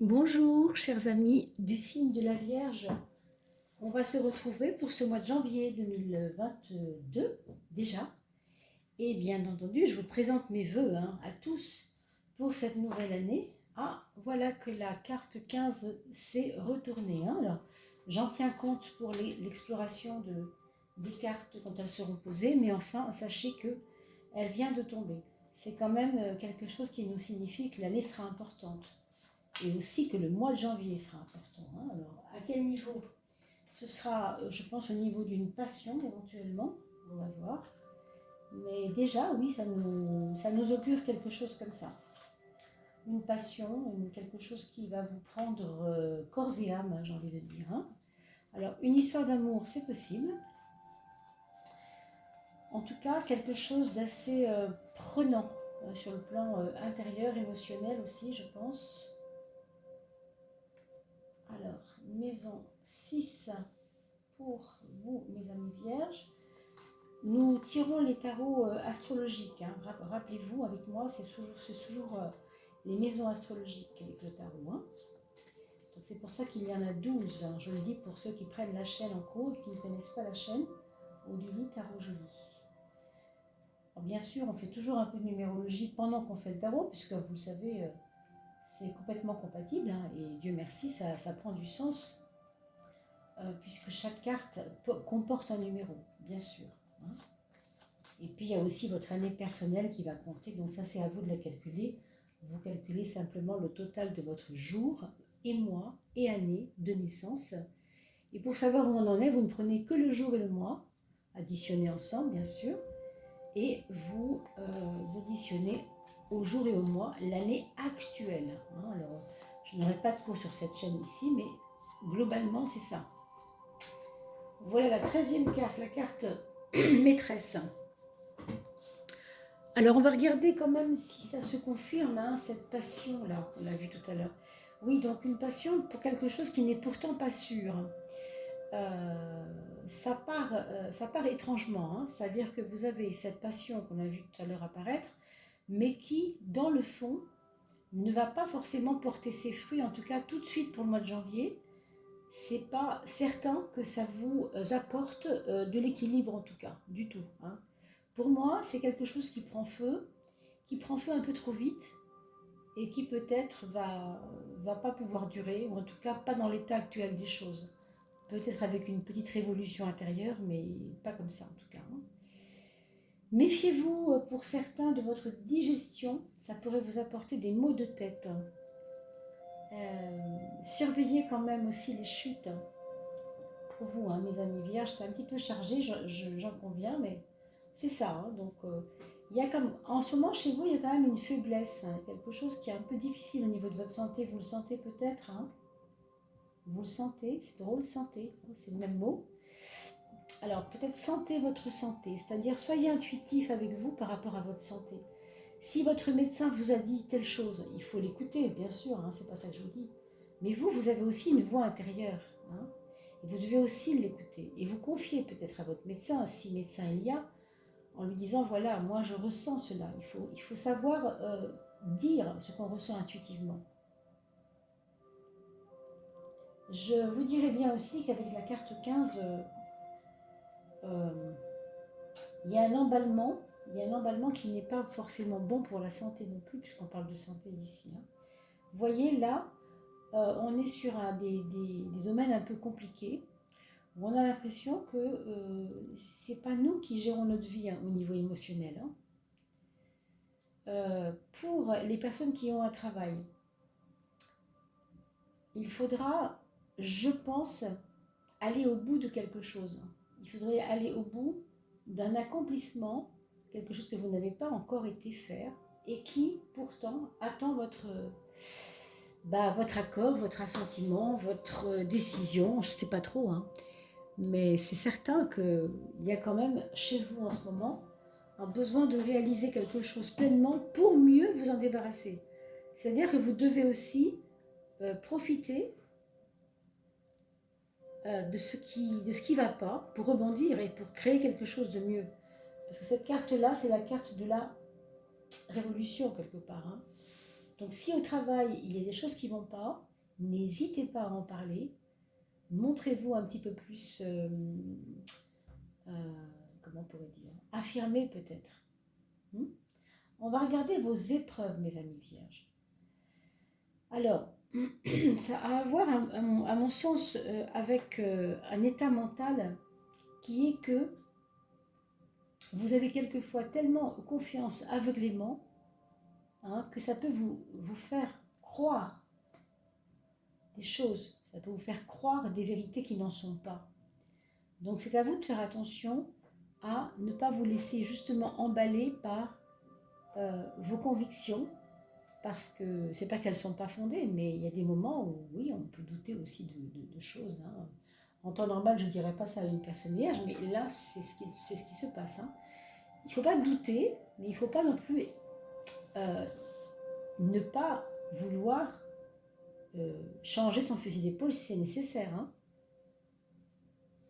Bonjour chers amis du signe de la Vierge, on va se retrouver pour ce mois de janvier 2022 déjà et bien entendu je vous présente mes vœux à tous pour cette nouvelle année. Ah voilà que la carte 15 s'est retournée, alors j'en tiens compte pour l'exploration des cartes quand elles seront posées, mais enfin sachez que elle vient de tomber. C'est quand même quelque chose qui nous signifie que l'année sera importante. Et aussi que le mois de janvier sera important. Alors, à quel niveau? Ce sera, je pense, au niveau d'une passion, éventuellement, on va voir. Mais déjà, oui, ça nous augure quelque chose comme ça. Une passion, quelque chose qui va vous prendre corps et âme, j'ai envie de dire. Alors, une histoire d'amour, c'est possible. En tout cas, quelque chose d'assez prenant sur le plan intérieur, émotionnel aussi, je pense. Alors, maison 6 pour vous, mes amis vierges. Nous tirons les tarots astrologiques. Rappelez-vous, avec moi, c'est toujours les maisons astrologiques avec le tarot. Donc c'est pour ça qu'il y en a 12. Je le dis pour ceux qui prennent la chaîne en cours et qui ne connaissent pas la chaîne. Oduli Tarot Joli. Alors, bien sûr, on fait toujours un peu de numérologie pendant qu'on fait le tarot, puisque vous le savez, c'est complètement compatible. Et Dieu merci, ça prend du sens. Puisque chaque carte comporte un numéro, bien sûr. Et puis il y a aussi votre année personnelle qui va compter, donc ça c'est à vous de la calculer. Vous calculez simplement le total de votre jour et mois et année de naissance. Et pour savoir où on en est, vous ne prenez que le jour et le mois, additionnés ensemble bien sûr, et vous additionnez au jour et au mois l'année actuelle. Alors, je n'aurai pas de cours sur cette chaîne ici, mais globalement c'est ça. Voilà la 13e carte, la carte maîtresse. Alors on va regarder quand même si ça se confirme, cette passion-là, on l'a vu tout à l'heure. Oui, donc une passion pour quelque chose qui n'est pourtant pas sûr. Ça part étrangement, c'est-à-dire que vous avez cette passion qu'on a vu tout à l'heure apparaître, mais qui, dans le fond, ne va pas forcément porter ses fruits, en tout cas tout de suite pour le mois de janvier. C'est pas certain que ça vous apporte de l'équilibre en tout cas, du tout. Pour moi, c'est quelque chose qui prend feu un peu trop vite et qui peut-être va pas pouvoir durer, ou en tout cas pas dans l'état actuel des choses. Peut-être avec une petite révolution intérieure, mais pas comme ça en tout cas. Méfiez-vous pour certains de votre digestion, ça pourrait vous apporter des maux de tête. Surveillez quand même aussi les chutes. Pour vous, mes amis vierges, c'est un petit peu chargé, j'en conviens, mais c'est ça. Donc, il y a comme, en ce moment, chez vous, il y a quand même une faiblesse, quelque chose qui est un peu difficile au niveau de votre santé. Vous le sentez peut-être, Vous le sentez, c'est drôle, santé, c'est le même mot. Alors, peut-être sentez votre santé, c'est-à-dire soyez intuitif avec vous par rapport à votre santé. Si votre médecin vous a dit telle chose, il faut l'écouter, bien sûr, c'est pas ça que je vous dis. Mais vous avez aussi une voix intérieure, et vous devez aussi l'écouter. Et vous confier peut-être à votre médecin, si médecin il y a, en lui disant, voilà, moi je ressens cela. Il faut savoir dire ce qu'on ressent intuitivement. Je vous dirais bien aussi qu'avec la carte 15, il y a un emballement. Il y a un emballement qui n'est pas forcément bon pour la santé non plus, puisqu'on parle de santé ici. Vous voyez, là, on est sur des domaines un peu compliqués, où on a l'impression que c'est pas nous qui gérons notre vie au niveau émotionnel. Pour les personnes qui ont un travail, il faudra, je pense, aller au bout de quelque chose. Il faudrait aller au bout d'un accomplissement, quelque chose que vous n'avez pas encore été faire et qui pourtant attend votre accord, votre assentiment, votre décision, je ne sais pas trop, mais c'est certain qu'il y a quand même chez vous en ce moment un besoin de réaliser quelque chose pleinement pour mieux vous en débarrasser. C'est-à-dire que vous devez aussi profiter de ce qui ne va pas pour rebondir et pour créer quelque chose de mieux. Parce que cette carte-là, c'est la carte de la révolution quelque part. Donc si au travail, il y a des choses qui ne vont pas, n'hésitez pas à en parler. Montrez-vous un petit peu plus, comment on pourrait dire, affirmé peut-être. On va regarder vos épreuves, mes amis vierges. Alors, ça a à voir, à mon sens, avec un état mental qui est que vous avez quelquefois tellement confiance aveuglément que ça peut vous faire croire des choses, ça peut vous faire croire des vérités qui n'en sont pas. Donc c'est à vous de faire attention à ne pas vous laisser justement emballer par vos convictions, parce que c'est pas qu'elles ne sont pas fondées, mais il y a des moments où oui, on peut douter aussi de choses. En temps normal, je ne dirais pas ça à une personne vierge, mais là, c'est ce qui se passe. Il ne faut pas douter, mais il ne faut pas non plus ne pas vouloir changer son fusil d'épaule si c'est nécessaire.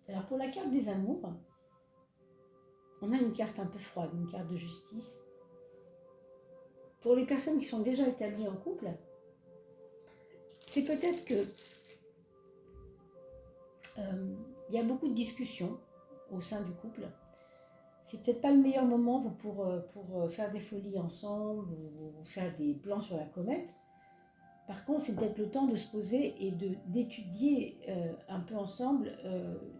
Alors pour la carte des amours, on a une carte un peu froide, une carte de justice. Pour les personnes qui sont déjà établies en couple, c'est peut-être que il y a beaucoup de discussions au sein du couple. C'est peut-être pas le meilleur moment pour faire des folies ensemble ou faire des plans sur la comète. Par contre, c'est peut-être le temps de se poser et d'étudier un peu ensemble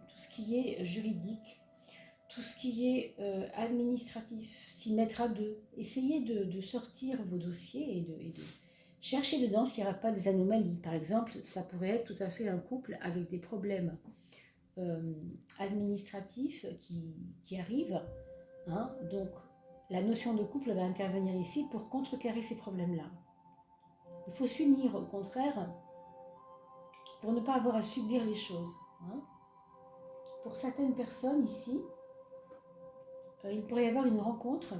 tout ce qui est juridique, tout ce qui est administratif, s'y mettre à deux. Essayez de sortir vos dossiers et de chercher dedans s'il n'y aura pas des anomalies. Par exemple, ça pourrait être tout à fait un couple avec des problèmes administratifs qui arrivent. Donc, la notion de couple va intervenir ici pour contrecarrer ces problèmes-là. Il faut s'unir, au contraire, pour ne pas avoir à subir les choses. Pour certaines personnes ici, il pourrait y avoir une rencontre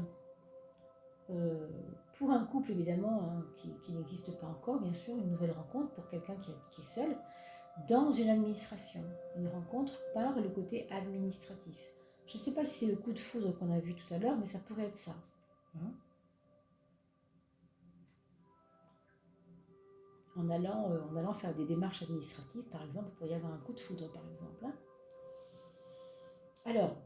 pour un couple évidemment qui n'existe pas encore, bien sûr, une nouvelle rencontre pour quelqu'un qui est seul dans une administration, une rencontre par le côté administratif. Je ne sais pas si c'est le coup de foudre qu'on a vu tout à l'heure, mais ça pourrait être ça. En allant faire des démarches administratives, par exemple, il pourrait y avoir un coup de foudre, par exemple. Alors,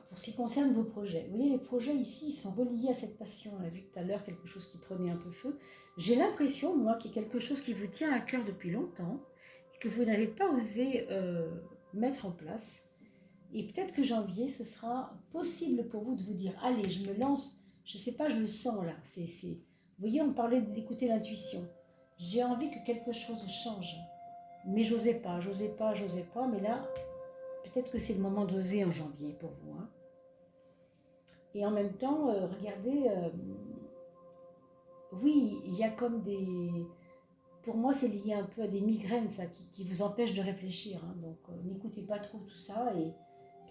pour ce qui concerne vos projets, vous voyez, les projets ici, ils sont reliés à cette passion. On a vu tout à l'heure quelque chose qui prenait un peu feu. J'ai l'impression, moi, qu'il y a quelque chose qui vous tient à cœur depuis longtemps et que vous n'avez pas osé mettre en place. Et peut-être que janvier, ce sera possible pour vous de vous dire, allez, je me lance, je ne sais pas, je le sens là. Vous voyez, on parlait d'écouter l'intuition. J'ai envie que quelque chose change. Mais j'osais pas, mais là, peut-être que c'est le moment d'oser en janvier pour vous. Et en même temps, regardez, oui, il y a comme des... Pour moi, c'est lié un peu à des migraines, ça, qui vous empêchent de réfléchir. Donc, n'écoutez pas trop tout ça et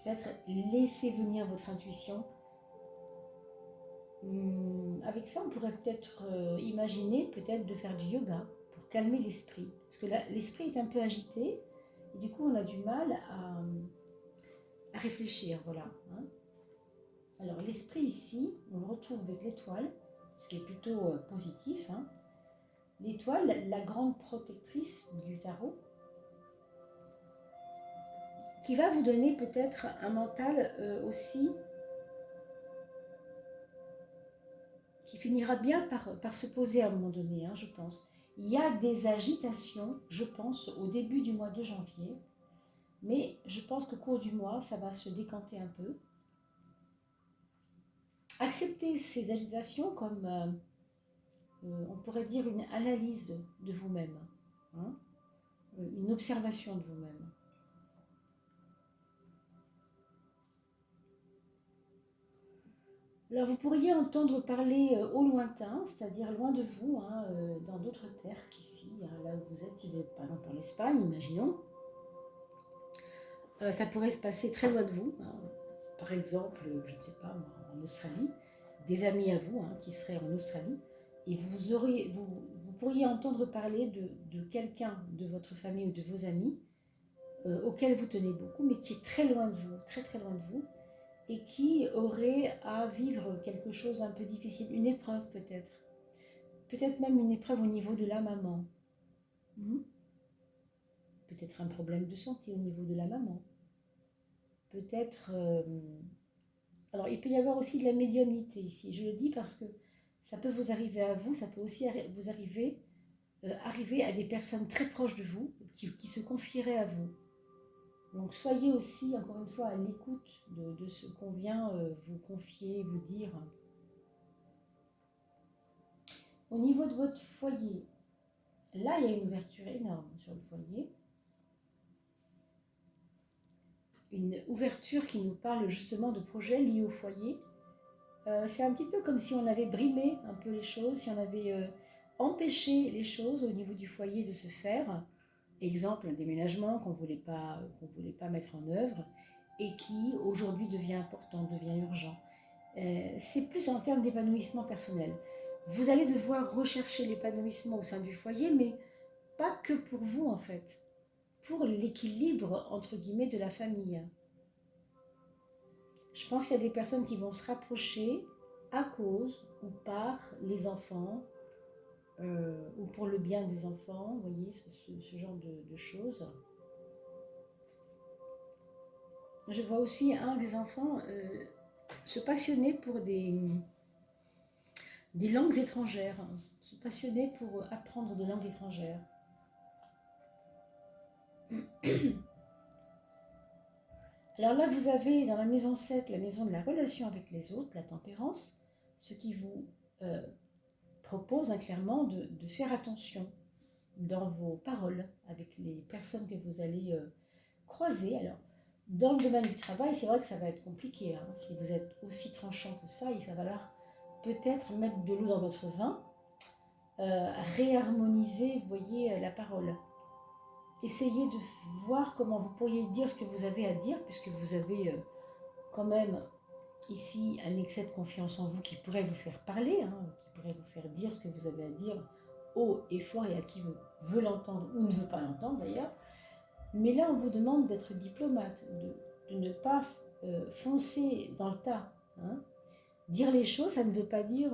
peut-être laissez venir votre intuition. Avec ça, on pourrait peut-être imaginer de faire du yoga pour calmer l'esprit. Parce que l'esprit est un peu agité et du coup, on a du mal à réfléchir. Voilà. Alors, l'esprit ici, on le retrouve avec l'étoile, ce qui est plutôt positif. L'étoile, la grande protectrice du tarot, qui va vous donner peut-être un mental aussi qui finira bien par se poser à un moment donné, je pense. Il y a des agitations, je pense, au début du mois de janvier, mais je pense qu'au cours du mois, ça va se décanter un peu. Acceptez ces agitations comme, on pourrait dire, une analyse de vous-même, une observation de vous-même. Alors vous pourriez entendre parler au lointain, c'est-à-dire loin de vous, dans d'autres terres qu'ici, là où vous êtes, si vous êtes par exemple en Espagne, imaginons. Ça pourrait se passer très loin de vous, par exemple, je ne sais pas, en Australie, des amis à vous qui seraient en Australie, et vous pourriez entendre parler de quelqu'un de votre famille ou de vos amis auquel vous tenez beaucoup, mais qui est très loin de vous, très très loin de vous, et qui aurait à vivre quelque chose un peu difficile, une épreuve peut-être même une épreuve au niveau de la maman. Mhm. Peut-être un problème de santé au niveau de la maman. Peut-être... Alors, il peut y avoir aussi de la médiumnité ici. Je le dis parce que ça peut vous arriver à vous, ça peut aussi vous arriver à des personnes très proches de vous qui se confieraient à vous. Donc, soyez aussi, encore une fois, à l'écoute de ce qu'on vient vous confier, vous dire. Au niveau de votre foyer, là, il y a une ouverture énorme sur le foyer. Une ouverture qui nous parle justement de projets liés au foyer. C'est un petit peu comme si on avait brimé un peu les choses, si on avait empêché les choses au niveau du foyer de se faire. Exemple, un déménagement qu'on ne voulait pas mettre en œuvre et qui aujourd'hui devient important, devient urgent. C'est plus en termes d'épanouissement personnel. Vous allez devoir rechercher l'épanouissement au sein du foyer, mais pas que pour vous en fait, pour l'équilibre entre guillemets de la famille. Je pense qu'il y a des personnes qui vont se rapprocher à cause ou par les enfants, ou pour le bien des enfants, vous voyez, ce genre de choses. Je vois aussi un des enfants se passionner pour des langues étrangères, se passionner pour apprendre des langues étrangères. Alors là, vous avez dans la maison 7, la maison de la relation avec les autres, la tempérance, ce qui vous propose clairement de faire attention dans vos paroles avec les personnes que vous allez croiser. Alors, dans le domaine du travail, c'est vrai que ça va être compliqué. Hein. Si vous êtes aussi tranchant que ça, il va falloir peut-être mettre de l'eau dans votre vin, réharmoniser, vous voyez, la parole. Essayez de voir comment vous pourriez dire ce que vous avez à dire, puisque vous avez quand même ici un excès de confiance en vous qui pourrait vous faire parler, hein, qui pourrait vous faire dire ce que vous avez à dire haut et fort et à qui veut l'entendre ou ne veut pas l'entendre d'ailleurs. Mais là, on vous demande d'être diplomate, de ne pas foncer dans le tas. Hein. Dire les choses, ça ne veut pas dire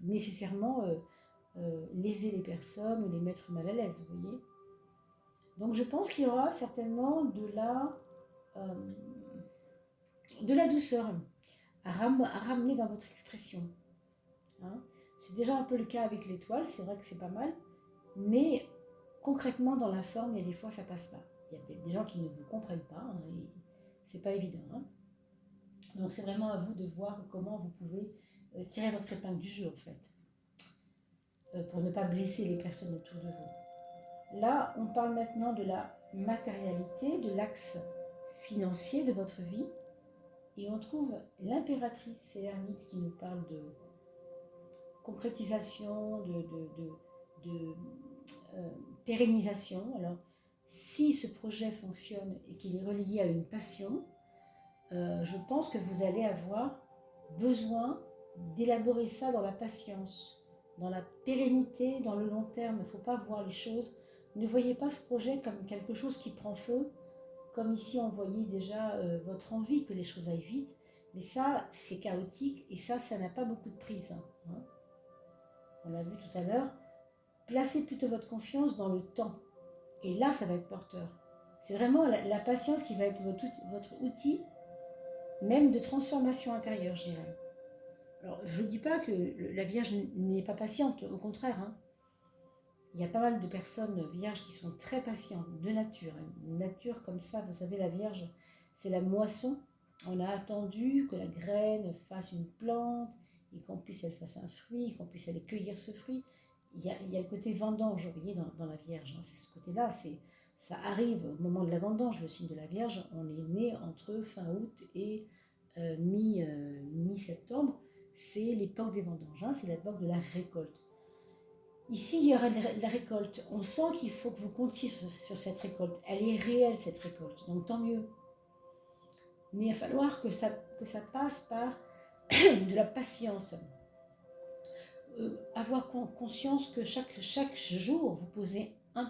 nécessairement léser les personnes ou les mettre mal à l'aise, vous voyez. Donc je pense qu'il y aura certainement de la douceur à ramener dans votre expression. Hein. C'est déjà un peu le cas avec l'étoile, c'est vrai que c'est pas mal, mais concrètement dans la forme, il y a des fois ça passe pas. Il y a des gens qui ne vous comprennent pas, hein, et c'est pas évident. Hein. Donc c'est vraiment à vous de voir comment vous pouvez tirer votre épingle du jeu en fait, pour ne pas blesser les personnes autour de vous. Là, on parle maintenant de la matérialité, de l'axe financier de votre vie. Et on trouve l'impératrice et l'ermite qui nous parle de concrétisation, de pérennisation. Alors, si ce projet fonctionne et qu'il est relié à une passion, je pense que vous allez avoir besoin d'élaborer ça dans la patience, dans la pérennité, dans le long terme. Il ne faut pas voir les choses. Ne voyez pas ce projet comme quelque chose qui prend feu, comme ici on voyait déjà votre envie que les choses aillent vite, mais ça c'est chaotique et ça n'a pas beaucoup de prise. Hein. On l'a vu tout à l'heure. Placez plutôt votre confiance dans le temps et là ça va être porteur. C'est vraiment la patience qui va être votre outil, même de transformation intérieure, je dirais. Alors je ne dis pas que la Vierge n'est pas patiente, au contraire. Hein. Il y a pas mal de personnes vierges qui sont très patientes, de nature. Une nature comme ça, vous savez, la Vierge, c'est la moisson. On a attendu que la graine fasse une plante, et qu'en plus elle fasse un fruit, qu'on puisse aller cueillir ce fruit. Il y a le côté vendange, vous voyez, dans la Vierge. Hein. C'est ce côté-là, ça arrive au moment de la vendange, le signe de la Vierge. On est né entre fin août et mi-septembre. C'est l'époque des vendanges, hein. C'est l'époque de la récolte. Ici, il y aura de la récolte. On sent qu'il faut que vous comptiez sur cette récolte. Elle est réelle, cette récolte, donc tant mieux. Mais il va falloir que ça passe par de la patience. Avoir conscience que chaque jour, vous posez un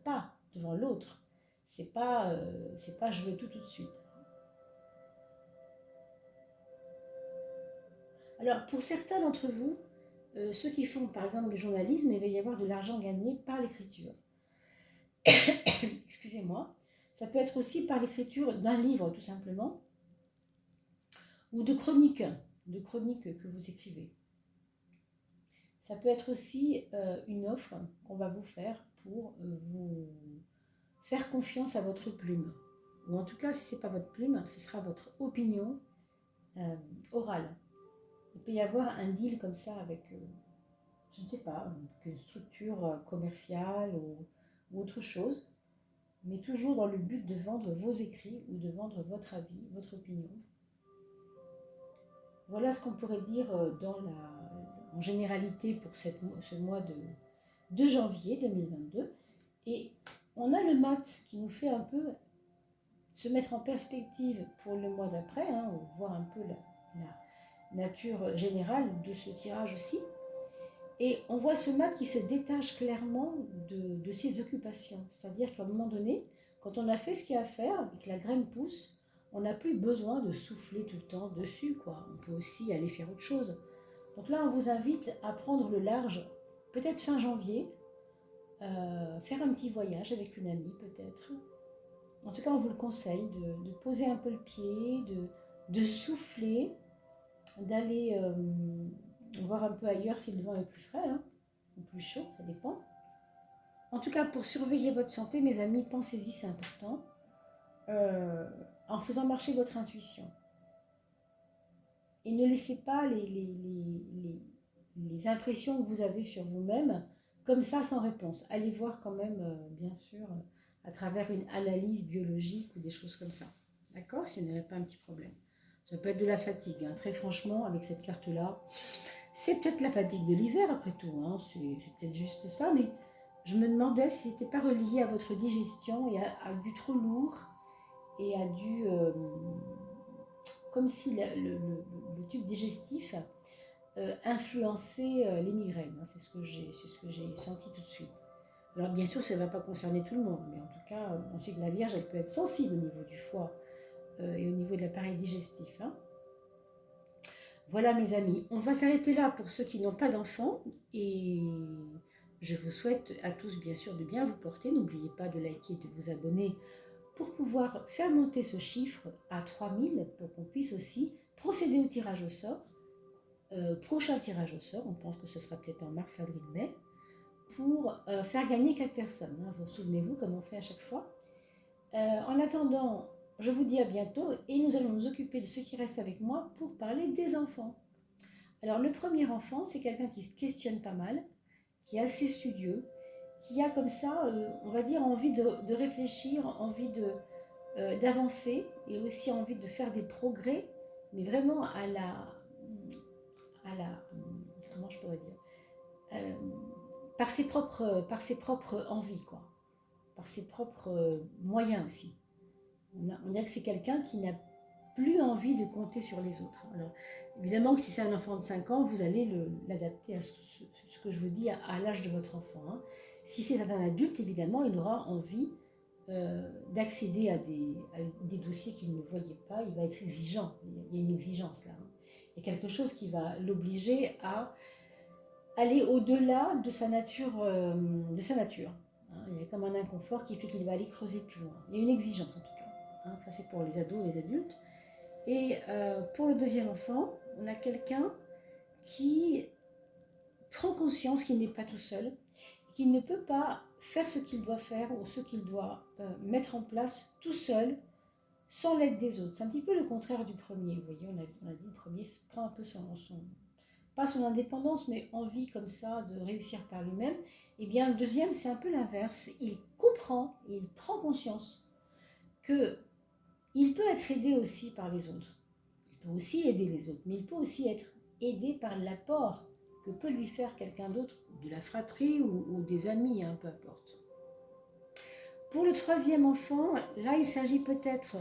pas devant l'autre. C'est pas je veux tout de suite. Alors, pour certains d'entre vous, ceux qui font par exemple du journalisme, il va y avoir de l'argent gagné par l'écriture. excusez-moi, ça peut être aussi par l'écriture d'un livre tout simplement, ou de chroniques que vous écrivez. Ça peut être aussi une offre qu'on va vous faire pour vous faire confiance à votre plume. Ou en tout cas, si ce n'est pas votre plume, ce sera votre opinion orale. Il peut y avoir un deal comme ça avec, je ne sais pas, une structure commerciale ou autre chose, mais toujours dans le but de vendre vos écrits ou de vendre votre avis, votre opinion. Voilà ce qu'on pourrait dire en généralité pour ce mois de janvier 2022. Et on a le mat qui nous fait un peu se mettre en perspective pour le mois d'après, hein, voir un peu la nature générale de ce tirage aussi. Et on voit ce mat qui se détache clairement de ses occupations. C'est-à-dire qu'à un moment donné, quand on a fait ce qu'il y a à faire et que la graine pousse, on n'a plus besoin de souffler tout le temps dessus, quoi. On peut aussi aller faire autre chose. Donc là, on vous invite à prendre le large, peut-être fin janvier, faire un petit voyage avec une amie, peut-être. En tout cas, on vous le conseille de poser un peu le pied, de souffler, d'aller voir un peu ailleurs si le vent est plus frais, hein, ou plus chaud, ça dépend. En tout cas, pour surveiller votre santé, mes amis, pensez-y, c'est important. En faisant marcher votre intuition. Et ne laissez pas les impressions que vous avez sur vous-même comme ça sans réponse. Allez voir quand même, bien sûr, à travers une analyse biologique ou des choses comme ça. D'accord? Si vous n'avez pas un petit problème. Ça peut être de la fatigue. Hein. Très franchement, avec cette carte-là, c'est peut-être la fatigue de l'hiver après tout. Hein. C'est peut-être juste ça, mais je me demandais si ce n'était pas relié à votre digestion et à du trop lourd et à du... comme si le tube digestif influençait les migraines. Hein. C'est ce que j'ai senti tout de suite. Alors bien sûr, ça ne va pas concerner tout le monde, mais en tout cas, on sait que la Vierge, elle peut être sensible au niveau du foie et au niveau de l'appareil digestif. Hein. Voilà mes amis, on va s'arrêter là pour ceux qui n'ont pas d'enfants et je vous souhaite à tous bien sûr de bien vous porter. N'oubliez pas de liker et de vous abonner pour pouvoir faire monter ce chiffre à 3000 pour qu'on puisse aussi procéder au tirage au sort. Prochain tirage au sort, on pense que ce sera peut-être en mars, avril, mai, pour faire gagner 4 personnes. Hein. Vous souvenez-vous comme on fait à chaque fois. En attendant, je vous dis à bientôt et nous allons nous occuper de ce qui reste avec moi pour parler des enfants. Alors le premier enfant, c'est quelqu'un qui se questionne pas mal, qui est assez studieux, qui a comme ça, on va dire, envie de réfléchir, envie d'avancer et aussi envie de faire des progrès, mais vraiment comment je pourrais dire, par ses propres envies, quoi, par ses propres moyens aussi. On dirait que c'est quelqu'un qui n'a plus envie de compter sur les autres. Alors, évidemment que si c'est un enfant de 5 ans, vous allez l'adapter à ce que je vous dis à l'âge de votre enfant. Hein. Si c'est un adulte, évidemment, il aura envie d'accéder à des dossiers qu'il ne voyait pas. Il va être exigeant. Il y a une exigence là. Hein. Il y a quelque chose qui va l'obliger à aller au-delà de sa nature. Hein. Il y a comme un inconfort qui fait qu'il va aller creuser plus loin. Il y a une exigence en tout cas. Hein. Ça c'est pour les ados et les adultes. Et pour le deuxième enfant, on a quelqu'un qui prend conscience qu'il n'est pas tout seul, qu'il ne peut pas faire ce qu'il doit faire ou ce qu'il doit mettre en place tout seul, sans l'aide des autres. C'est un petit peu le contraire du premier. Vous voyez, on a dit le premier prend un peu pas son indépendance, mais envie comme ça de réussir par lui-même. Et bien le deuxième, c'est un peu l'inverse. Il comprend, il prend conscience que il peut être aidé aussi par les autres. Il peut aussi aider les autres, mais il peut aussi être aidé par l'apport que peut lui faire quelqu'un d'autre, de la fratrie ou des amis, hein, peu importe. Pour le troisième enfant, là, il s'agit peut-être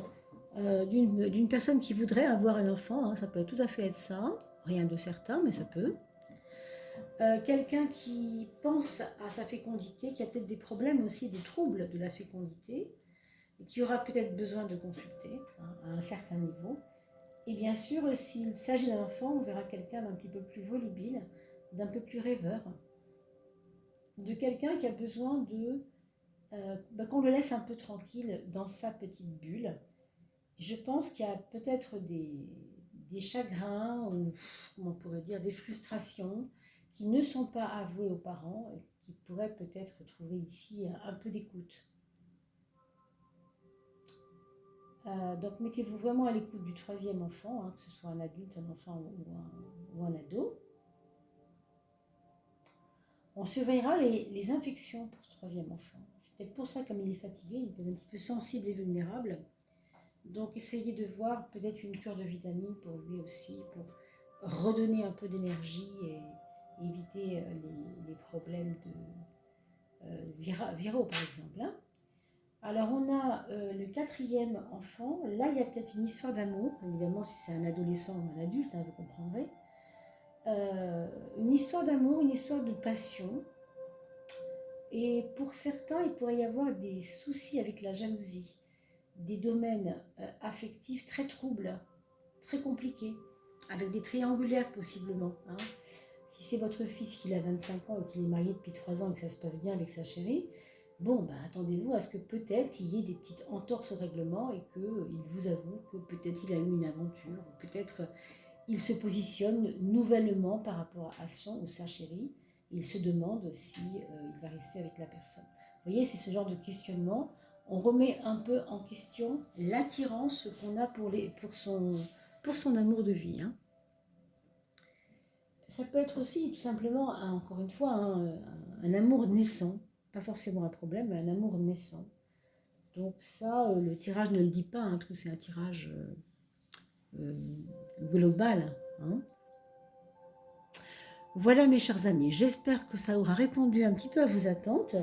d'une personne qui voudrait avoir un enfant. Hein, ça peut tout à fait être ça, rien de certain, mais ça peut. Quelqu'un qui pense à sa fécondité, qui a peut-être des problèmes aussi, des troubles de la fécondité, et qui aura peut-être besoin de consulter hein, à un certain niveau. Et bien sûr, s'il s'agit d'un enfant, on verra quelqu'un d'un petit peu plus volubile, d'un peu plus rêveur, de quelqu'un qui a besoin qu'on le laisse un peu tranquille dans sa petite bulle. Je pense qu'il y a peut-être des chagrins ou, comment on pourrait dire, des frustrations qui ne sont pas avouées aux parents et qui pourraient peut-être trouver ici un peu d'écoute. Donc mettez-vous vraiment à l'écoute du troisième enfant, hein, que ce soit un adulte, un enfant ou un ado. On surveillera les infections pour ce troisième enfant. C'est peut-être pour ça, comme il est fatigué, il est un petit peu sensible et vulnérable. Donc essayez de voir peut-être une cure de vitamines pour lui aussi, pour redonner un peu d'énergie et éviter les problèmes viraux par exemple. Hein. Alors on a le quatrième enfant, là il y a peut-être une histoire d'amour, évidemment si c'est un adolescent ou un adulte, hein, vous comprendrez. Une histoire d'amour, une histoire de passion. Et pour certains, il pourrait y avoir des soucis avec la jalousie, des domaines affectifs très troubles, très compliqués, avec des triangulaires possiblement. Hein. Si c'est votre fils qui a 25 ans et qu'il est marié depuis 3 ans et que ça se passe bien avec sa chérie, bon, ben, attendez-vous à ce que peut-être il y ait des petites entorses au règlement et qu'il vous avoue que peut-être il a eu une aventure, ou peut-être il se positionne nouvellement par rapport à son ou sa chérie. Il se demande si il va rester avec la personne. Vous voyez, c'est ce genre de questionnement. On remet un peu en question l'attirance qu'on a pour son amour de vie. Hein. Ça peut être aussi tout simplement, encore une fois, un amour naissant. Pas forcément un problème, mais un amour naissant. Donc ça, le tirage ne le dit pas, hein, parce que c'est un tirage global. Hein. Voilà mes chers amis, j'espère que ça aura répondu un petit peu à vos attentes.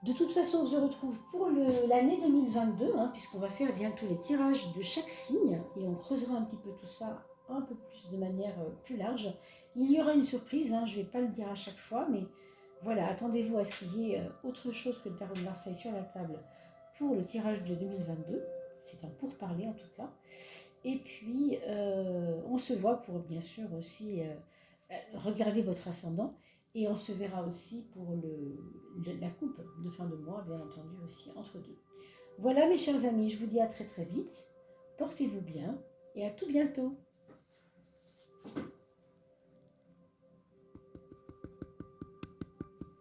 De toute façon, on se retrouve pour l'année 2022, hein, puisqu'on va faire bientôt les tirages de chaque signe, et on creusera un petit peu tout ça un peu plus de manière plus large. Il y aura une surprise, hein, je ne vais pas le dire à chaque fois, mais voilà, attendez-vous à ce qu'il y ait autre chose que le tarot de Marseille sur la table pour le tirage de 2022. C'est un pourparler en tout cas. Et puis, on se voit pour bien sûr aussi regarder votre ascendant. Et on se verra aussi pour la coupe de fin de mois, bien entendu aussi, entre deux. Voilà mes chers amis, je vous dis à très très vite. Portez-vous bien et à tout bientôt.